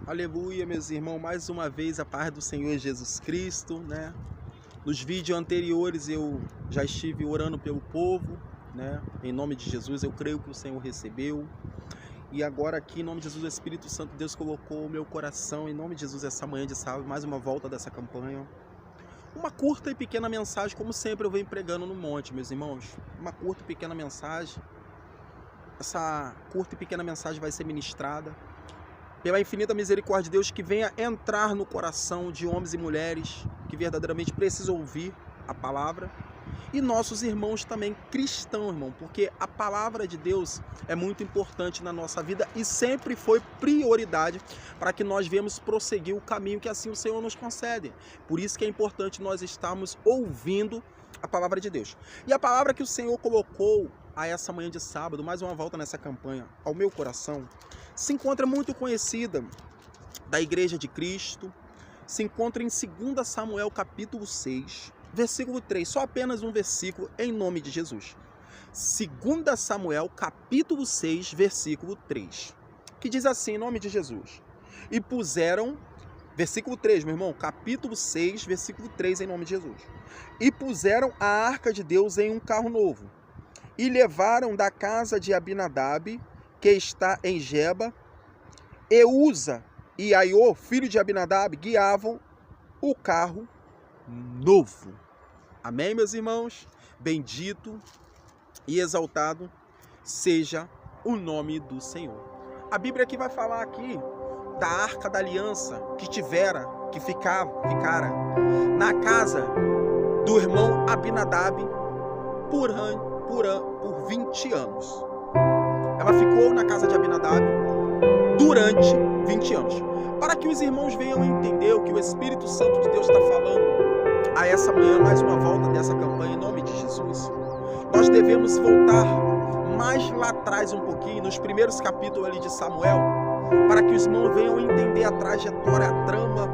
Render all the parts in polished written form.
Aleluia, meus irmãos, mais uma vez a paz do Senhor Jesus Cristo, né? Nos vídeos anteriores eu já estive orando pelo povo, né? Em nome de Jesus, eu creio que o Senhor recebeu. E agora aqui, em nome de Jesus, o Espírito Santo, Deus colocou o meu coração, em nome de Jesus, essa manhã de sábado, mais uma volta dessa campanha. Uma curta e pequena mensagem, como sempre eu venho pregando no monte, meus irmãos. Uma curta e pequena mensagem. Essa curta e pequena mensagem vai ser ministrada pela infinita misericórdia de Deus, que venha entrar no coração de homens e mulheres que verdadeiramente precisam ouvir a palavra, e nossos irmãos também cristãos, irmão, porque a palavra de Deus é muito importante na nossa vida e sempre foi prioridade para que nós venhamos prosseguir o caminho que assim o Senhor nos concede. Por isso que é importante nós estarmos ouvindo a palavra de Deus. E a palavra que o Senhor colocou a essa manhã de sábado, mais uma volta nessa campanha, ao meu coração, se encontra muito conhecida da Igreja de Cristo, se encontra em 2 Samuel capítulo 6, versículo 3, só apenas um versículo em nome de Jesus. 2 Samuel capítulo 6, versículo 3, que diz assim, em nome de Jesus: e puseram, versículo 3, meu irmão, capítulo 6, versículo 3, em nome de Jesus. E puseram a arca de Deus em um carro novo, e levaram da casa de Abinadab, que está em Geba, e Uza e Aiô, filho de Abinadab, guiavam o carro novo. Amém, meus irmãos? Bendito e exaltado seja o nome do Senhor. A Bíblia aqui vai falar aqui da Arca da Aliança que ficara na casa do irmão Abinadab por 20 anos. Ela ficou na casa de Abinadab durante 20 anos. Para que os irmãos venham entender o que o Espírito Santo de Deus está falando a essa manhã, mais uma volta dessa campanha, em nome de Jesus, nós devemos voltar mais lá atrás um pouquinho, nos primeiros capítulos ali de Samuel, para que os irmãos venham entender a trajetória, a trama,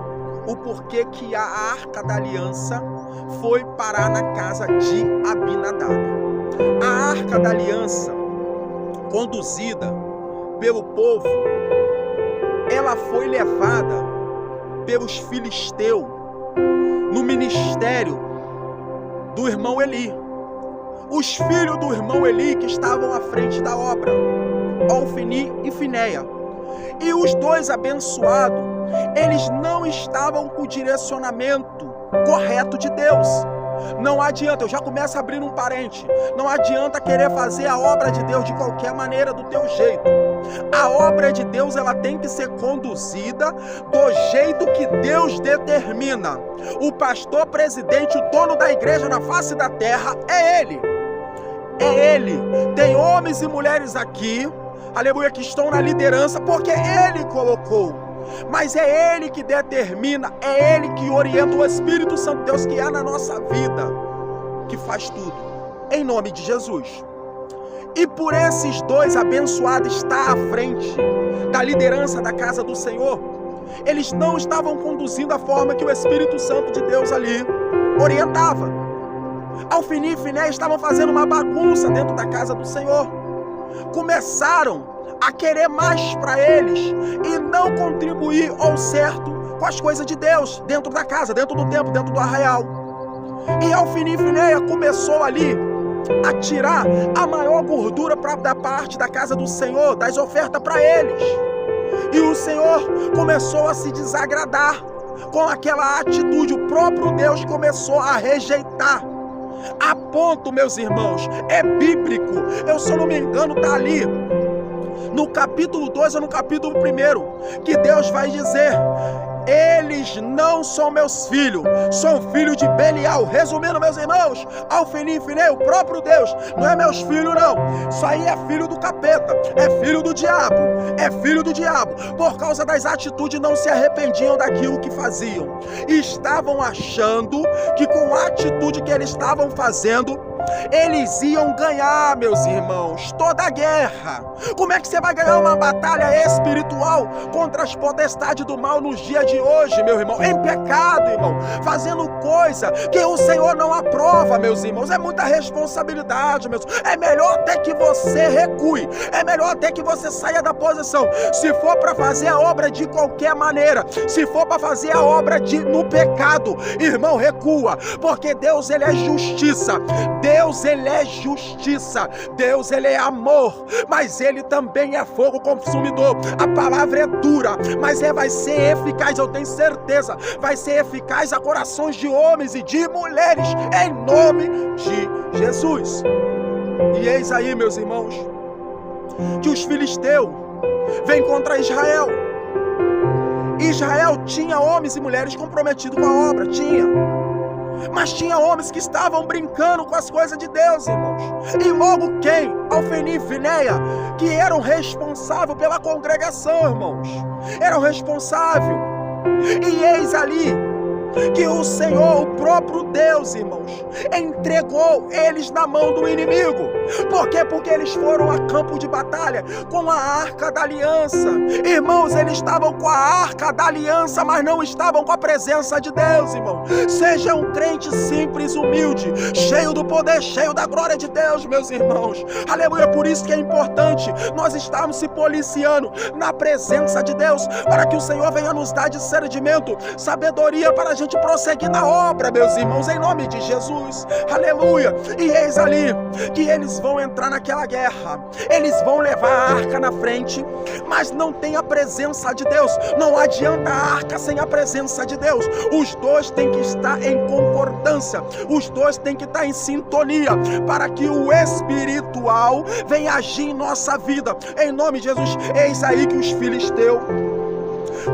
o porquê que a Arca da Aliança foi parar na casa de Abinadab. A Arca da Aliança, conduzida pelo povo, ela foi levada pelos filisteus no ministério do irmão Eli. Os filhos do irmão Eli que estavam à frente da obra, Ofni e Finéia. E os dois abençoados, eles não estavam com o direcionamento correto de Deus. Não adianta, eu já começo abrindo um parente, não adianta querer fazer a obra de Deus de qualquer maneira, do teu jeito. A obra de Deus, ela tem que ser conduzida do jeito que Deus determina. O pastor, presidente, o dono da igreja na face da terra é Ele. É Ele. Tem homens e mulheres aqui, aleluia, que estão na liderança porque Ele colocou. Mas é Ele que determina, é Ele que orienta, o Espírito Santo de Deus que há na nossa vida, que faz tudo, em nome de Jesus. E por esses dois abençoados estar à frente da liderança da casa do Senhor, eles não estavam conduzindo a forma que o Espírito Santo de Deus ali orientava. Ofni e Finéia estavam fazendo uma bagunça dentro da casa do Senhor. Começaram a querer mais para eles e não contribuir ao certo com as coisas de Deus dentro da casa, dentro do templo, dentro do arraial. E Ofni e Finéia começou ali a tirar a maior gordura da parte da casa do Senhor, das ofertas para eles. E o Senhor começou a se desagradar com aquela atitude. O próprio Deus começou a rejeitar. A ponto, meus irmãos, é bíblico, eu se eu não me engano está ali no capítulo 2 ou no capítulo 1, que Deus vai dizer: eles não são meus filhos, são filhos de Belial. Resumindo, meus irmãos, Ofni e Finéia, o próprio Deus, não é meus filhos não, isso aí é filho do capeta, é filho do diabo, por causa das atitudes não se arrependiam daquilo que faziam, e estavam achando que com a atitude que eles estavam fazendo, eles iam ganhar, meus irmãos, toda a guerra. Como é que você vai ganhar uma batalha espiritual mal contra as potestades do mal nos dias de hoje, meu irmão, em pecado, irmão, fazendo coisa que o Senhor não aprova, meus irmãos. É muita responsabilidade, meus irmãos. É melhor até que você recue, é melhor até que você saia da posição. Se for para fazer a obra de qualquer maneira, se for para fazer a obra no pecado, irmão, recua, porque Deus, ele é justiça, Deus, ele é justiça, Deus, ele é amor, mas ele também é fogo consumidor. A palavra é dura, mas vai ser eficaz, eu tenho certeza, vai ser eficaz a corações de homens e de mulheres, em nome de Jesus. E eis aí, meus irmãos, que os filisteus vêm contra Israel. Israel tinha homens e mulheres comprometidos com a obra, mas tinha homens que estavam brincando com as coisas de Deus, irmãos. E logo quem? Ofni e Finéia, que eram responsáveis pela congregação, irmãos. Eram responsáveis. E eis ali que o Senhor, o próprio Deus, irmãos, entregou eles na mão do inimigo. Por quê? Porque eles foram a campo de batalha com a Arca da Aliança. Irmãos, eles estavam com a Arca da Aliança, mas não estavam com a presença de Deus, irmão. Seja um crente simples, humilde, cheio do poder, cheio da glória de Deus, meus irmãos. Aleluia. Por isso que é importante nós estarmos se policiando na presença de Deus, para que o Senhor venha nos dar discernimento, sabedoria para a gente prosseguir na obra, meus irmãos, em nome de Jesus. Aleluia. E eis ali que eles vão entrar naquela guerra. Eles vão levar a arca na frente, mas não tem a presença de Deus. Não adianta a arca sem a presença de Deus. Os dois têm que estar em concordância, os dois têm que estar em sintonia, para que o espiritual venha agir em nossa vida, em nome de Jesus. Eis aí que os filisteus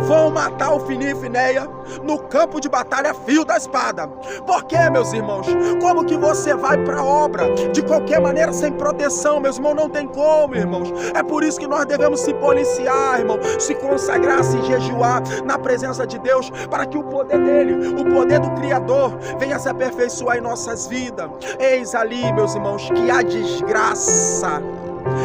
vão matar Ofni e Finéia no campo de batalha, fio da espada. Por quê, meus irmãos? Como que você vai para a obra de qualquer maneira sem proteção, meus irmãos? Não tem como, irmãos. É por isso que nós devemos se policiar, irmão, se consagrar, se jejuar na presença de Deus, para que o poder dele, o poder do Criador, venha se aperfeiçoar em nossas vidas. Eis ali, meus irmãos, que a desgraça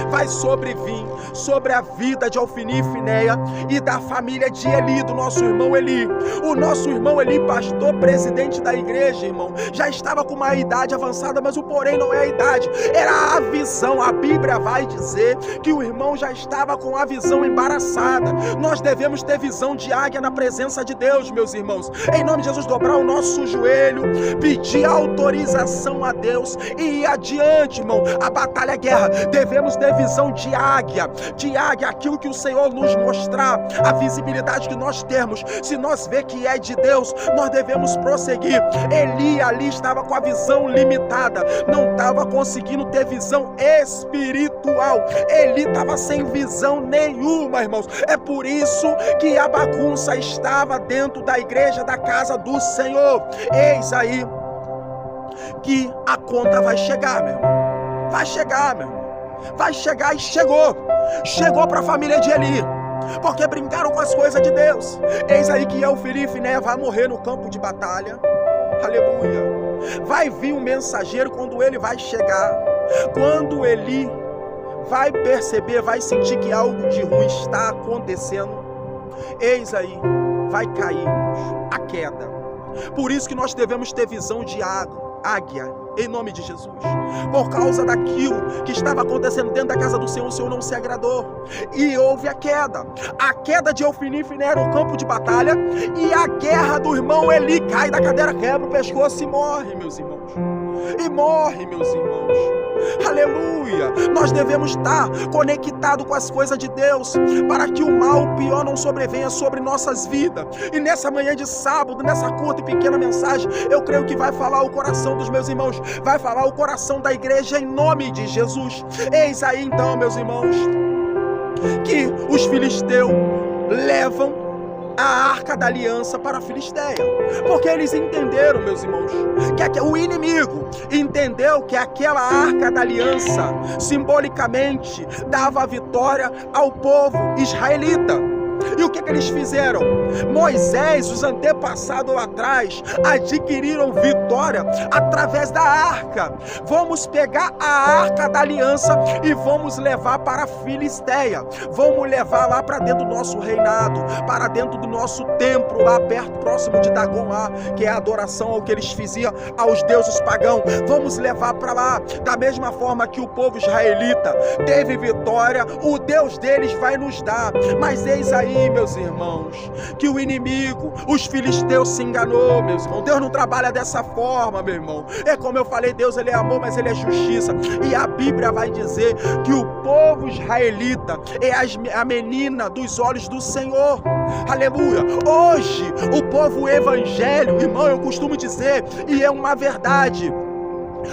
vai sobrevir sobre a vida de Ofni e Finéia e da família de Eli, do nosso irmão Eli. O nosso irmão Eli, pastor, presidente da igreja, irmão, já estava com uma idade avançada, mas o porém não é a idade, era a visão. A Bíblia vai dizer que o irmão já estava com a visão embaraçada. Nós devemos ter visão de águia na presença de Deus, meus irmãos. Em nome de Jesus, dobrar o nosso joelho, pedir autorização a Deus e ir adiante, irmão. A batalha, a guerra, devemos ter visão de águia, aquilo que o Senhor nos mostrar, a visibilidade que nós temos. Se nós vê que é de Deus, nós devemos prosseguir. Eli ali estava com a visão limitada, não estava conseguindo ter visão espiritual. Eli estava sem visão nenhuma, irmãos. É por isso que a bagunça estava dentro da igreja, da casa do Senhor. Eis aí que a conta vai chegar, meu irmão. Vai chegar, meu irmão. Vai chegar, e chegou para a família de Eli, porque brincaram com as coisas de Deus. Eis aí que Ofni e Finéia vai morrer no campo de batalha. Aleluia. Vai vir um mensageiro. Quando ele vai chegar, quando Eli vai perceber, vai sentir que algo de ruim está acontecendo, eis aí, vai cair a queda. Por isso que nós devemos ter visão de águia, em nome de Jesus. Por causa daquilo que estava acontecendo dentro da casa do Senhor, o Senhor não se agradou e houve a queda. A queda de Ofni e Finéia no campo de batalha, e a guerra do irmão Eli. Cai da cadeira, quebra o pescoço e morre, meus irmãos. E morre, meus irmãos. Aleluia. Nós devemos estar conectados com as coisas de Deus, para que o mal, o pior, não sobrevenha sobre nossas vidas. E nessa manhã de sábado, nessa curta e pequena mensagem, eu creio que vai falar o coração dos meus irmãos, vai falar o coração da igreja, em nome de Jesus. Eis aí então, meus irmãos, que os filisteus levam a Arca da Aliança para a Filisteia, porque eles entenderam, meus irmãos, que o inimigo entendeu que aquela Arca da Aliança simbolicamente dava a vitória ao povo israelita. E o que eles fizeram? Moisés, os antepassados lá atrás, adquiriram vitória através da arca. Vamos pegar a arca da aliança e vamos levar para a Filisteia. Vamos levar lá para dentro do nosso reinado, para dentro do nosso templo, lá perto, próximo de Dagon, lá, que é a adoração ao que eles faziam aos deuses pagãos. Vamos levar para lá. Da mesma forma que o povo israelita teve vitória, o Deus deles vai nos dar. Mas eis aí, meus irmãos, que o inimigo, os filisteus, se enganou, meus irmãos. Deus não trabalha dessa forma, meu irmão. É como eu falei, Deus ele é amor, mas ele é justiça. E a Bíblia vai dizer que o povo israelita é a menina dos olhos do Senhor. Aleluia. Hoje, o povo evangélico, irmão, eu costumo dizer, e é uma verdade,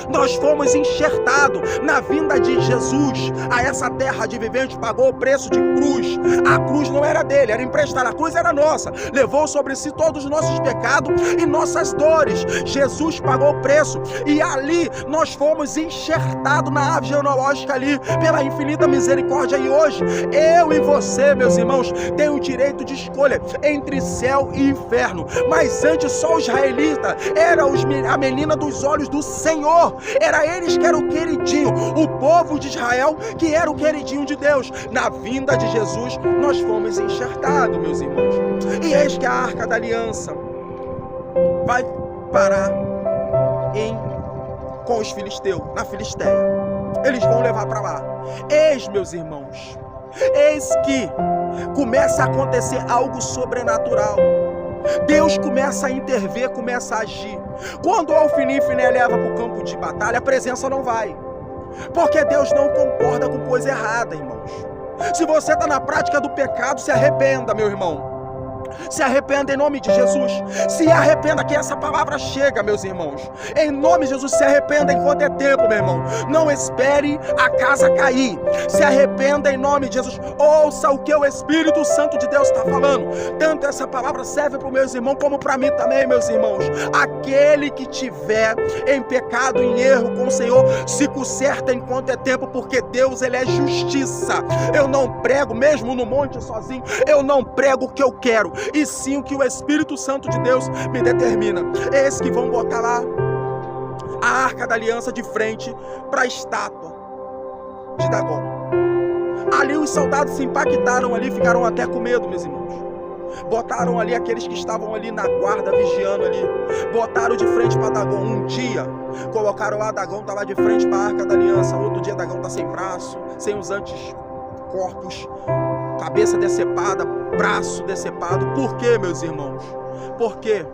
nós fomos enxertados na vinda de Jesus a essa terra de vivente, pagou o preço de cruz. A cruz não era dele, era emprestada, a cruz era nossa, levou sobre si todos os nossos pecados e nossas dores. Jesus pagou o preço e ali nós fomos enxertados na árvore genealógica ali, pela infinita misericórdia. E hoje, eu e você, meus irmãos, tem o direito de escolha entre céu e inferno. Mas antes só os israelitas eram a menina dos olhos do Senhor. Era eles que eram o queridinho, o povo de Israel que era o queridinho de Deus. Na vinda de Jesus nós fomos enxertados, meus irmãos. E eis que a arca da aliança vai parar com os filisteus, na Filisteia. Eles vão levar para lá. Eis, meus irmãos, eis que começa a acontecer algo sobrenatural. Deus começa a intervir, começa a agir. Quando o Ofni e Finé leva para o campo de batalha, a presença não vai. Porque Deus não concorda com coisa errada, irmãos. Se você está na prática do pecado, se arrependa, meu irmão. Se arrependa em nome de Jesus. Se arrependa, que essa palavra chega, meus irmãos. Em nome de Jesus, se arrependa enquanto é tempo, meu irmão. Não espere a casa cair. Se arrependa em nome de Jesus. Ouça o que o Espírito Santo de Deus está falando. Tanto essa palavra serve para os meus irmãos como para mim também, meus irmãos. Aquele que tiver em pecado, em erro com o Senhor, se conserta enquanto é tempo, porque Deus ele é justiça. Eu não prego, mesmo no monte sozinho, eu não prego o que eu quero, e sim o que o Espírito Santo de Deus me determina. Esses que vão botar lá a arca da aliança de frente para a estátua de Dagon. Ali os soldados se impactaram ali, ficaram até com medo, meus irmãos. Botaram ali aqueles que estavam ali na guarda, vigiando ali. Botaram de frente para Dagon. Um dia colocaram lá, Dagon estava de frente para a arca da aliança. Outro dia Dagon está sem braço, sem os antecorpos, cabeça decepada, braço decepado. Por quê, meus irmãos? Por quê?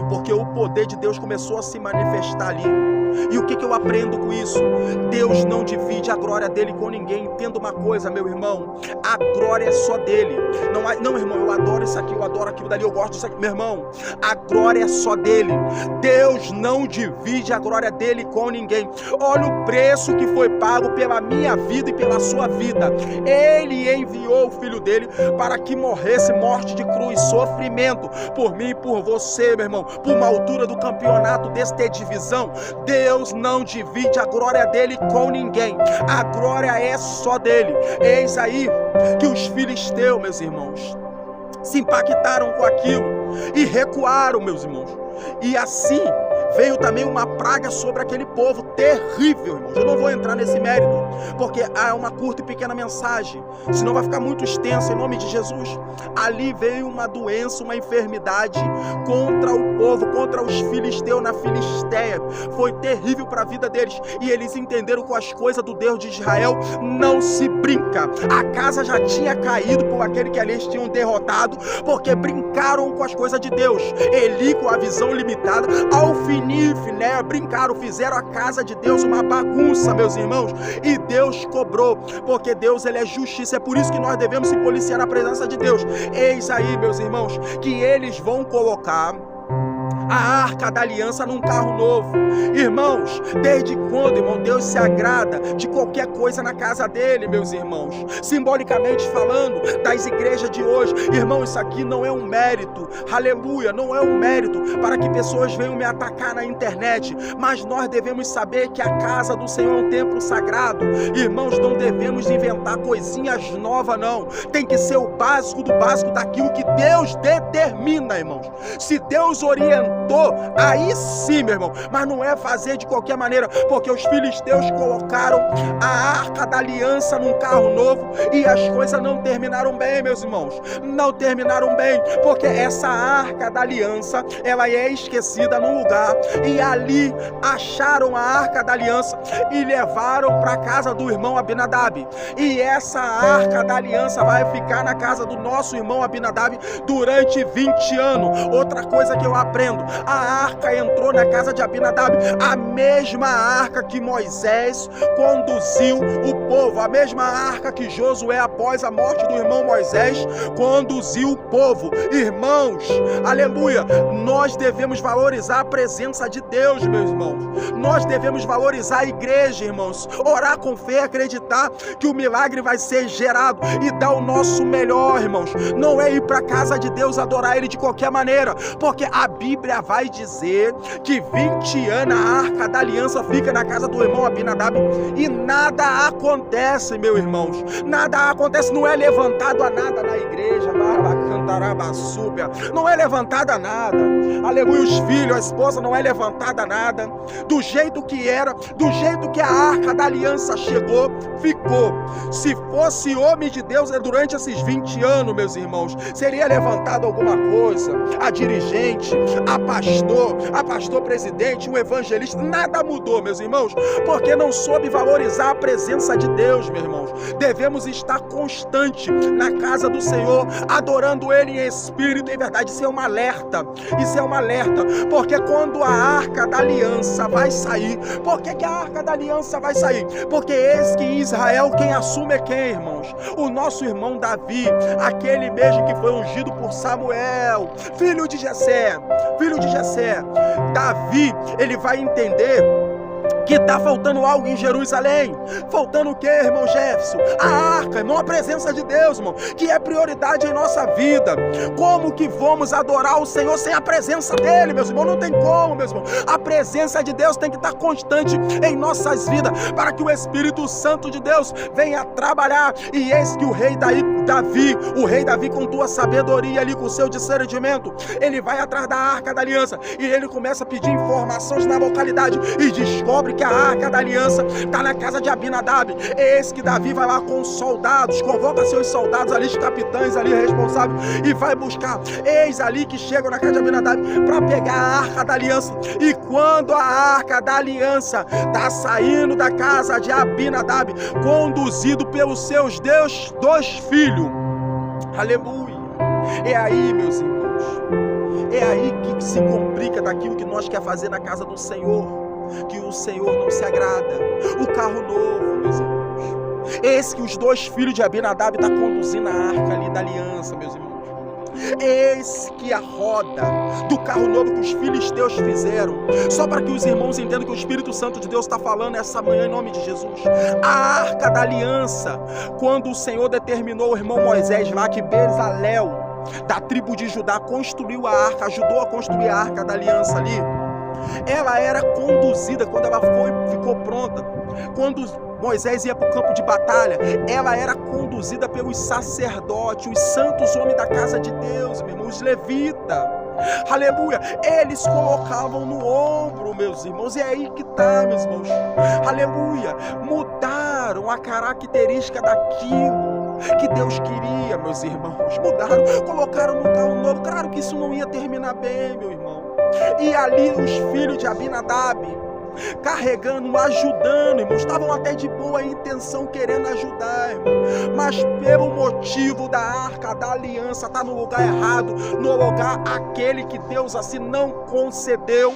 Porque o poder de Deus começou a se manifestar ali. E o que eu aprendo com isso? Deus não divide a glória dele com ninguém. Entenda uma coisa, meu irmão, a glória é só dele. Não, irmão, eu adoro isso aqui, eu adoro aquilo dali, eu gosto disso aqui. Meu irmão, a glória é só dele. Deus não divide a glória dele com ninguém. Olha o preço que foi pago pela minha vida e pela sua vida. Ele enviou o filho dele para que morresse morte de cruz, sofrimento por mim e por você, meu irmão. Por uma altura do campeonato desta divisão, Deus não divide a glória dele com ninguém. A glória é só dele. Eis aí que os filisteus, meus irmãos, se impactaram com aquilo e recuaram, meus irmãos. E assim veio também uma praga sobre aquele povo terrível, irmãos. Eu não vou entrar nesse mérito, porque há uma curta e pequena mensagem, senão vai ficar muito extenso, em nome de Jesus. Ali veio uma doença, uma enfermidade contra o povo, contra os filisteus na Filisteia. Foi terrível para a vida deles, e eles entenderam que as coisas do Deus de Israel não se brinca. A casa já tinha caído por aquele que ali eles tinham derrotado, porque brincaram com as coisas de Deus. Eli, com a visão limitada, Ofni e Finé brincaram, fizeram a casa de Deus uma bagunça, meus irmãos, e Deus cobrou, porque Deus ele é justiça. É por isso que nós devemos se policiar na presença de Deus. Eis aí, meus irmãos, que eles vão colocar a arca da aliança num carro novo. Irmãos, desde quando, irmão, Deus se agrada de qualquer coisa na casa dele, meus irmãos? Simbolicamente falando, das igrejas de hoje, irmão, isso aqui não é um mérito, aleluia, não é um mérito para que pessoas venham me atacar na internet, mas nós devemos saber que a casa do Senhor é um templo sagrado. Irmãos, não devemos inventar coisinhas novas, não. Tem que ser o básico do básico daquilo que Deus determina, irmãos. Se Deus orientou, aí sim, meu irmão, mas não é fazer de qualquer maneira, porque os filisteus colocaram a arca da aliança num carro novo e as coisas não terminaram bem, meus irmãos. Não terminaram bem, porque essa arca da aliança, ela é esquecida num lugar, e ali acharam a arca da aliança e levaram para a casa do irmão Abinadab. E essa arca da aliança vai ficar na casa do nosso irmão Abinadab durante 20 anos. Outra coisa que eu aprendo, a arca entrou na casa de Abinadab, a mesma arca que Moisés conduziu o povo, a mesma arca que Josué, após a morte do irmão Moisés, conduziu o povo. Irmãos, aleluia, nós devemos valorizar a presença de Deus, meus irmãos. Nós devemos valorizar a igreja, irmãos, orar com fé, acreditar que o milagre vai ser gerado e dar o nosso melhor, irmãos. Não é ir para a casa de Deus adorar Ele de qualquer maneira, porque a Bíblia vai dizer que 20 anos a arca da aliança fica na casa do irmão Abinadab e nada acontece, meus irmãos. Nada acontece, não é levantado a nada na igreja, não é levantada nada, aleluia, os filhos, a esposa não é levantada nada, do jeito que era, do jeito que a arca da aliança chegou, ficou. Se fosse homem de Deus durante esses 20 anos, meus irmãos, seria levantado alguma coisa, a dirigente, a pastor presidente, o evangelista, nada mudou, meus irmãos, porque não soube valorizar a presença de Deus, meus irmãos. Devemos estar constante na casa do Senhor, adorando Ele em espírito e em verdade. Isso é um alerta, porque quando a arca da aliança vai sair, por que a arca da aliança vai sair? Porque eis que em Israel quem assume é quem, irmãos? O nosso irmão Davi, aquele mesmo que foi ungido por Samuel, filho de Jessé. Davi, ele vai entender que está faltando algo em Jerusalém. Faltando o que, irmão Jefferson? A arca, irmão, a presença de Deus, irmão, que é prioridade em nossa vida. Como que vamos adorar o Senhor sem a presença dEle, meus irmãos? Não tem como, meus irmãos. A presença de Deus tem que estar constante em nossas vidas, para que o Espírito Santo de Deus venha trabalhar. E eis que o rei Davi, com tua sabedoria ali, com seu discernimento, ele vai atrás da arca da aliança, e ele começa a pedir informações na localidade, e descobre que a arca da aliança está na casa de Abinadab. Eis que Davi vai lá com os soldados, convoca seus soldados ali, os capitães ali responsáveis, e vai buscar. Eis ali que chegam na casa de Abinadab para pegar a arca da aliança. E quando a arca da aliança está saindo da casa de Abinadab, conduzido pelos seus dois filhos, aleluia, é aí, meus irmãos, é aí que se complica daquilo que nós quer fazer na casa do Senhor, que o Senhor não se agrada. O carro novo, meus irmãos, esse que os dois filhos de Abinadab estão conduzindo a arca ali da aliança, meus irmãos. Eis que a roda do carro novo que os filisteus fizeram, só para que os irmãos entendam que o Espírito Santo de Deus está falando essa manhã em nome de Jesus. A arca da aliança, quando o Senhor determinou o irmão Moisés lá que Bezalel, da tribo de Judá, construiu a arca, ajudou a construir a arca da aliança ali, ela era conduzida, quando ela ficou pronta, quando Moisés ia para o campo de batalha, ela era conduzida pelos sacerdotes, os santos homens da casa de Deus, meu irmão, os levitas, aleluia, eles colocavam no ombro, meus irmãos. E é aí que está, meus irmãos, aleluia, mudaram a característica daquilo que Deus queria, meus irmãos, mudaram, colocaram no carro novo. Claro que isso não ia terminar bem, meu irmão. E ali os filhos de Abinadab, carregando, ajudando, irmãos, estavam até de boa intenção, querendo ajudar, irmão, mas pelo motivo da arca da aliança está no lugar errado, no lugar aquele que Deus assim não concedeu,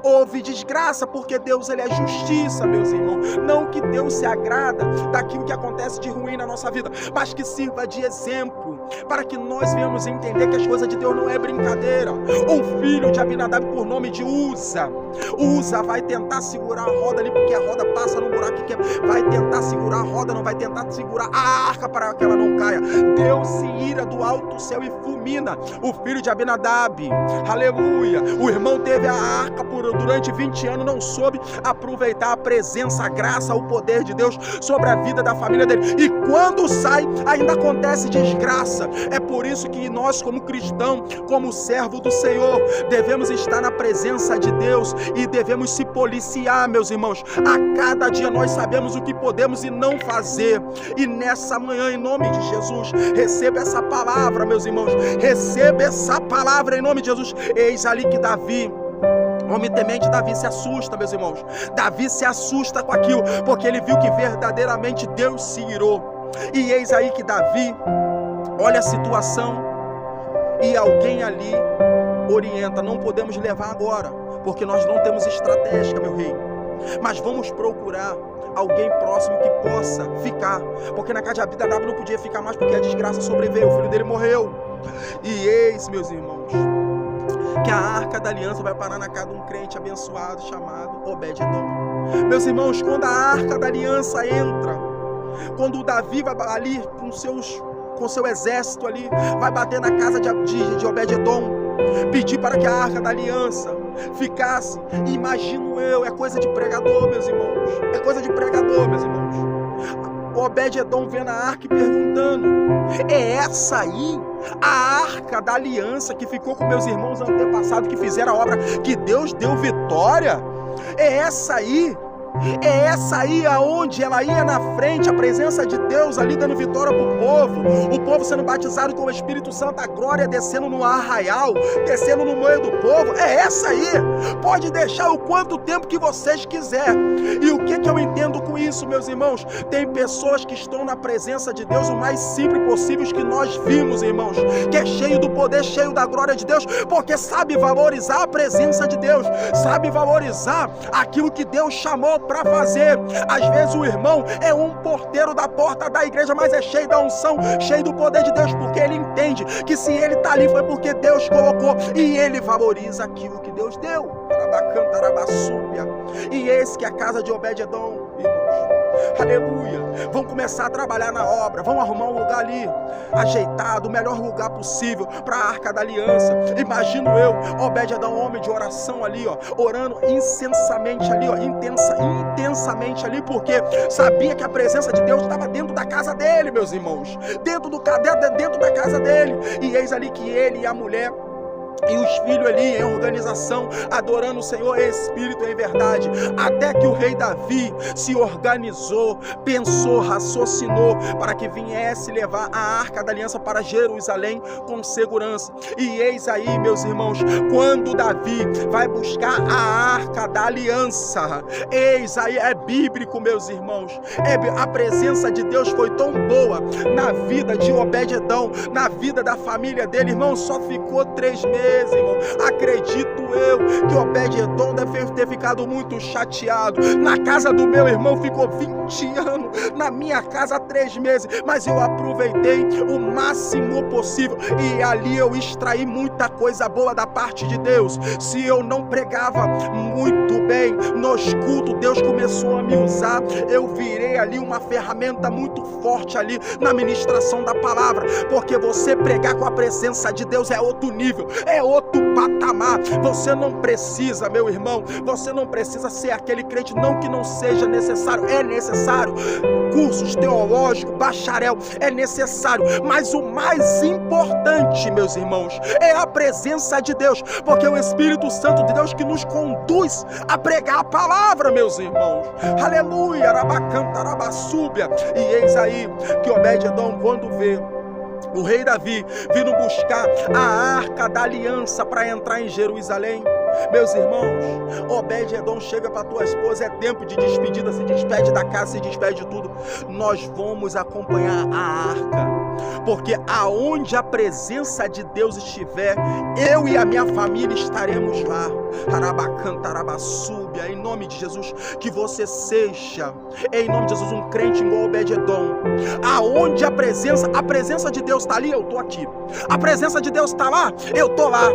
houve desgraça, porque Deus, ele é justiça, meus irmãos. Não que Deus se agrada daquilo que acontece de ruim na nossa vida, mas que sirva de exemplo, para que nós venhamos entender que as coisas de Deus não é brincadeira. Um filho de Abinadab por nome de Uza vai tentar segurar a roda ali, porque a roda passa no buraco que vai tentar segurar a roda, não vai tentar segurar a arca para que ela não caia. Deus se ira do alto céu e fulmina o filho de Abinadab. Aleluia. O irmão teve a arca durante 20 anos, não soube aproveitar a presença, a graça, o poder de Deus sobre a vida da família dele, e quando sai ainda acontece desgraça. É por isso que nós, como cristão, como servo do Senhor, devemos estar na presença de Deus e devemos se policiar, meus irmãos. A cada dia nós sabemos o que podemos e não fazer, e nessa manhã, em nome de Jesus, receba essa palavra, meus irmãos, receba essa palavra em nome de Jesus. Eis ali que Davi, homem temente, Davi se assusta, meus irmãos. Davi se assusta com aquilo, porque ele viu que verdadeiramente Deus se irou. E eis aí que Davi olha a situação e alguém ali orienta: não podemos levar agora, porque nós não temos estratégia, meu rei, mas vamos procurar alguém próximo que possa ficar, porque na casa de Abinadab não podia ficar mais, porque a desgraça sobreveio, o filho dele morreu. E eis, meus irmãos, que a arca da aliança vai parar na casa de um crente abençoado chamado Obed-edom. Meus irmãos, quando a arca da aliança entra, quando o Davi vai ali com seu exército ali, vai bater na casa de Obed-edom, pedir para que a arca da aliança ficasse, imagino eu, é coisa de pregador, meus irmãos, é coisa de pregador, meus irmãos. Obed-edom vendo a arca e perguntando: é essa aí a arca da aliança que ficou com meus irmãos antepassados, que fizeram a obra, que Deus deu vitória? É essa aí? É essa aí aonde ela ia na frente, a presença de Deus ali dando vitória para o povo sendo batizado com o Espírito Santo, a glória descendo no arraial, descendo no meio do povo? É essa aí. Pode deixar o quanto tempo que vocês quiserem. E o que eu entendo com isso, meus irmãos? Tem pessoas que estão na presença de Deus o mais simples possível que nós vimos, irmãos, que é cheio do poder, cheio da glória de Deus, porque sabe valorizar a presença de Deus, sabe valorizar aquilo que Deus chamou para fazer. Às vezes o irmão é um porteiro da porta da igreja, mas é cheio da unção, cheio do poder de Deus, porque ele entende que se ele está ali foi porque Deus colocou, e ele valoriza aquilo que Deus deu. E esse que é a casa de Obed-edom, irmãos. Aleluia. Vão começar a trabalhar na obra, vão arrumar um lugar ali ajeitado, o melhor lugar possível para a arca da aliança. Imagino eu, Obed-edom, homem de oração ali, ó, orando incensamente ali, ó, intensamente ali, porque sabia que a presença de Deus estava dentro da casa dele, meus irmãos, dentro da casa dele. E eis ali que ele e a mulher e os filhos ali em organização, adorando o Senhor em espírito e em verdade, até que o rei Davi se organizou, pensou, raciocinou para que viesse levar a arca da aliança para Jerusalém com segurança. E eis aí, meus irmãos, quando Davi vai buscar a arca da aliança, eis aí, é bíblico, meus irmãos, a presença de Deus foi tão boa na vida de Obed-edom, na vida da família dele, irmão, só ficou 3 meses, irmão. Acredito eu que Obed-edom deve ter ficado muito chateado. Na casa do meu irmão ficou 20 anos, na minha casa 3 meses, mas eu aproveitei o máximo possível, e ali eu extraí muita coisa boa da parte de Deus. Se eu não pregava muito bem nos cultos, Deus começou a me usar, eu virei ali uma ferramenta muito forte ali na ministração da palavra, porque você pregar com a presença de Deus é outro nível, é outro patamar. Você não precisa, meu irmão, você não precisa ser aquele crente, não que não seja necessário, é necessário cursos teológicos, bacharel, é necessário, mas o mais importante, meus irmãos, é a presença de Deus, porque é o Espírito Santo de Deus que nos conduz a pregar a palavra, meus irmãos. Aleluia, arabacanta, arabaçúbia. E eis aí que Obed-edom, quando vê o rei Davi vindo buscar a arca da aliança para entrar em Jerusalém, meus irmãos, Obed-edom chega para tua esposa: é tempo de despedida, se despede da casa, se despede de tudo, nós vamos acompanhar a arca. porque aonde a presença de Deus estiver, eu e a minha família estaremos lá. Arabacantarabasúbia, em nome de Jesus, que você seja, em nome de Jesus, um crente igual Obed-Edom. Aonde a presença de Deus está ali, eu estou aqui. A presença de Deus está lá, eu estou lá.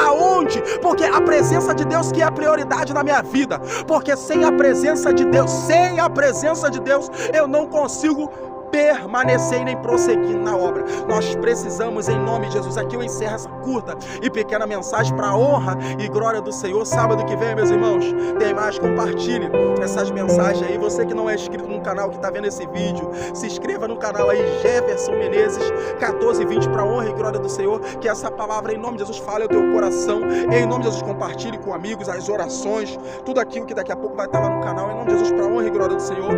Aonde? Porque a presença de Deus que é a prioridade na minha vida. Porque sem a presença de Deus, eu não consigo permanecer e nem prosseguir na obra. Nós precisamos, em nome de Jesus. Aqui eu encerro essa curta e pequena mensagem para a honra e glória do Senhor. Sábado que vem, meus irmãos, tem mais. Compartilhe essas mensagens aí. Você que não é inscrito no canal, que está vendo esse vídeo, se inscreva no canal aí, Jefferson Menezes 1420, para a honra e glória do Senhor. Que essa palavra, em nome de Jesus, fale ao teu coração. Em nome de Jesus, compartilhe com amigos as orações, tudo aquilo que daqui a pouco vai estar lá no canal. Em nome de Jesus, para a honra e glória do Senhor.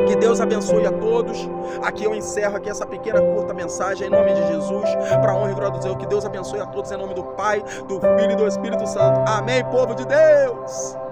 Que Deus abençoe a todos. Aqui eu encerro aqui essa pequena curta mensagem em nome de Jesus, para a honra e glória do Senhor. Que Deus abençoe a todos em nome do Pai, do Filho e do Espírito Santo. Amém, povo de Deus.